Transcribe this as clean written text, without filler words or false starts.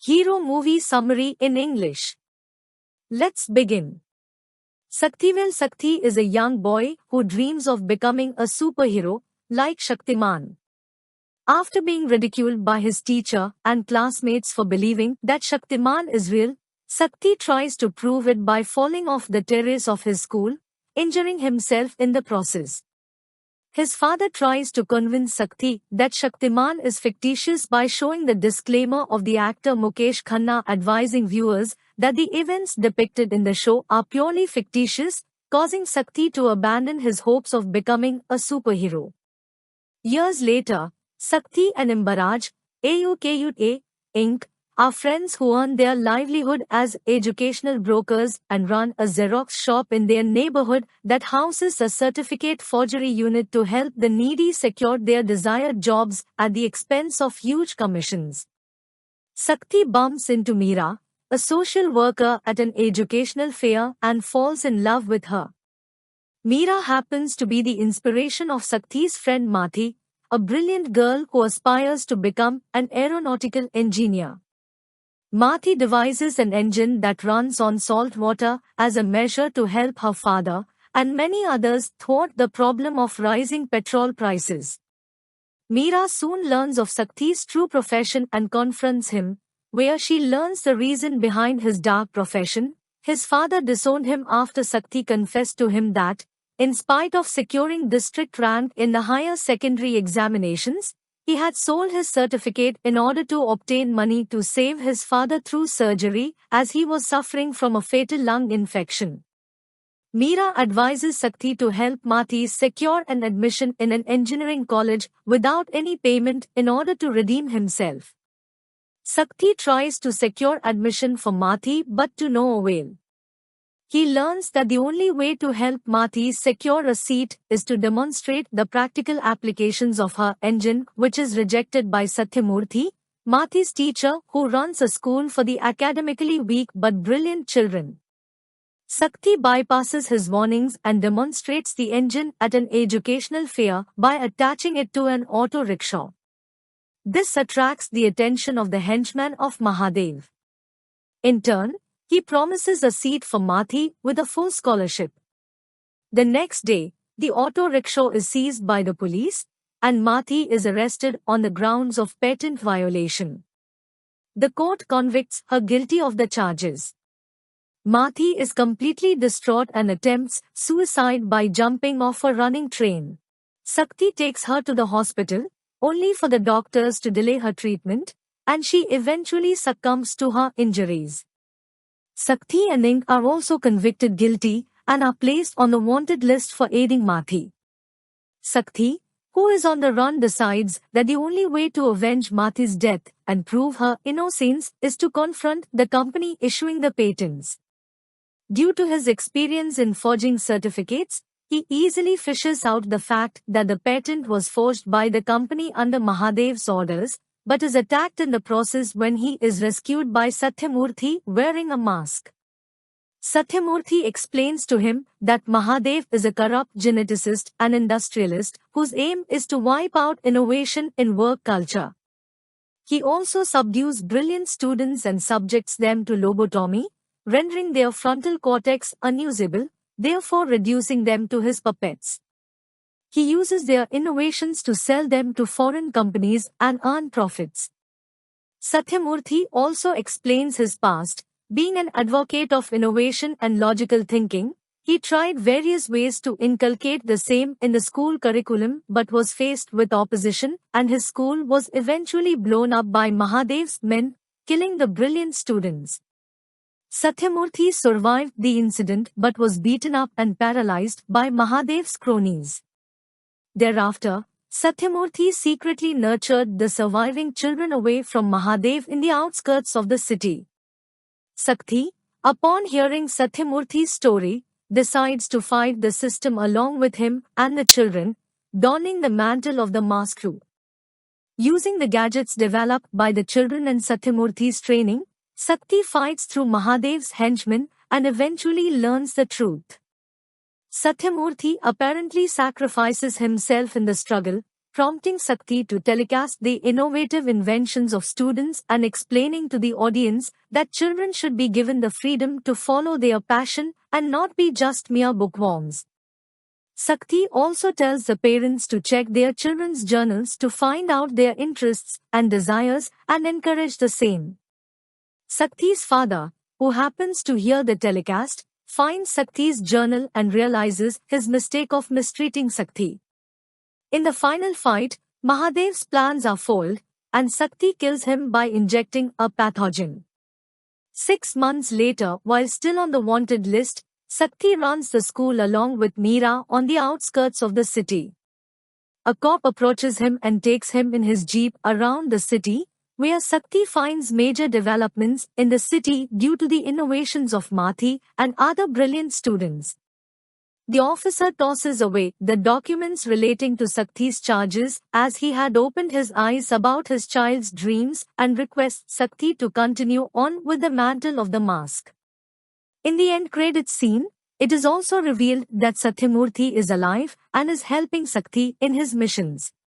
Hero movie summary in English. Let's begin. Shaktivel Shakti is a young boy who dreams of becoming a superhero, like Shaktiman. After being ridiculed by his teacher and classmates for believing that Shaktiman is real, Shakti tries to prove it by falling off the terrace of his school, injuring himself in the process. His father tries to convince Shakti that Shaktiman is fictitious by showing the disclaimer of the actor Mukesh Khanna advising viewers that the events depicted in the show are purely fictitious, causing Shakti to abandon his hopes of becoming a superhero. Years later, Shakti and Imbaraj, AUKUA, Inc., are friends who earn their livelihood as educational brokers and run a Xerox shop in their neighborhood that houses a certificate forgery unit to help the needy secure their desired jobs at the expense of huge commissions. Shakti bumps into Meera, a social worker at an educational fair, and falls in love with her. Meera happens to be the inspiration of Shakti's friend Maathi, a brilliant girl who aspires to become an aeronautical engineer. Maathi devises an engine that runs on salt water as a measure to help her father and many others thwart the problem of rising petrol prices. Meera soon learns of Shakti's true profession and confronts him, where she learns the reason behind his dark profession. His father disowned him after Shakti confessed to him that, in spite of securing district rank in the higher secondary examinations, he had sold his certificate in order to obtain money to save his father through surgery as he was suffering from a fatal lung infection. Meera advises Shakti to help Maathi secure an admission in an engineering college without any payment in order to redeem himself. Shakti tries to secure admission for Maathi but to no avail. He learns that the only way to help Maathi secure a seat is to demonstrate the practical applications of her engine, which is rejected by Satyamurthy, Maathi's teacher who runs a school for the academically weak but brilliant children. Shakti bypasses his warnings and demonstrates the engine at an educational fair by attaching it to an auto rickshaw. This attracts the attention of the henchman of Mahadev. In turn, he promises a seat for Maathi with a full scholarship. The next day, the auto rickshaw is seized by the police, and Maathi is arrested on the grounds of patent violation. The court convicts her guilty of the charges. Maathi is completely distraught and attempts suicide by jumping off a running train. Shakti takes her to the hospital, only for the doctors to delay her treatment, and she eventually succumbs to her injuries. Shakti and Ink are also convicted guilty and are placed on the wanted list for aiding Maathi. Shakti, who is on the run, decides that the only way to avenge Maathi's death and prove her innocence is to confront the company issuing the patents. Due to his experience in forging certificates, he easily fishes out the fact that the patent was forged by the company under Mahadev's orders, but is attacked in the process when he is rescued by Satyamurthy wearing a mask. Satyamurthy explains to him that Mahadev is a corrupt geneticist and industrialist whose aim is to wipe out innovation in work culture. He also subdues brilliant students and subjects them to lobotomy, rendering their frontal cortex unusable, therefore reducing them to his puppets. He uses their innovations to sell them to foreign companies and earn profits. Satyamurthy also explains his past. Being an advocate of innovation and logical thinking, he tried various ways to inculcate the same in the school curriculum but was faced with opposition, and his school was eventually blown up by Mahadev's men, killing the brilliant students. Satyamurthy survived the incident but was beaten up and paralyzed by Mahadev's cronies. Thereafter, Satyamurthy secretly nurtured the surviving children away from Mahadev in the outskirts of the city. Shakti, upon hearing Satyamurthy's story, decides to fight the system along with him and the children, donning the mantle of the Maskru. Using the gadgets developed by the children and Satyamurthy's training, Shakti fights through Mahadev's henchmen and eventually learns the truth. Satyamurthy apparently sacrifices himself in the struggle, prompting Sakti to telecast the innovative inventions of students and explaining to the audience that children should be given the freedom to follow their passion and not be just mere bookworms. Sakti also tells the parents to check their children's journals to find out their interests and desires and encourage the same. Sakti's father, who happens to hear the telecast, finds Sakti's journal and realizes his mistake of mistreating Sakti. In the final fight, Mahadev's plans are foiled, and Sakti kills him by injecting a pathogen. 6 months later, while still on the wanted list, Sakti runs the school along with Meera on the outskirts of the city. A cop approaches him and takes him in his jeep around the city, where Sakti finds major developments in the city due to the innovations of Mathi and other brilliant students. The officer tosses away the documents relating to Sakti's charges as he had opened his eyes about his child's dreams and requests Sakti to continue on with the mantle of the mask. In the end credits scene, it is also revealed that Satyamurthy is alive and is helping Sakti in his missions.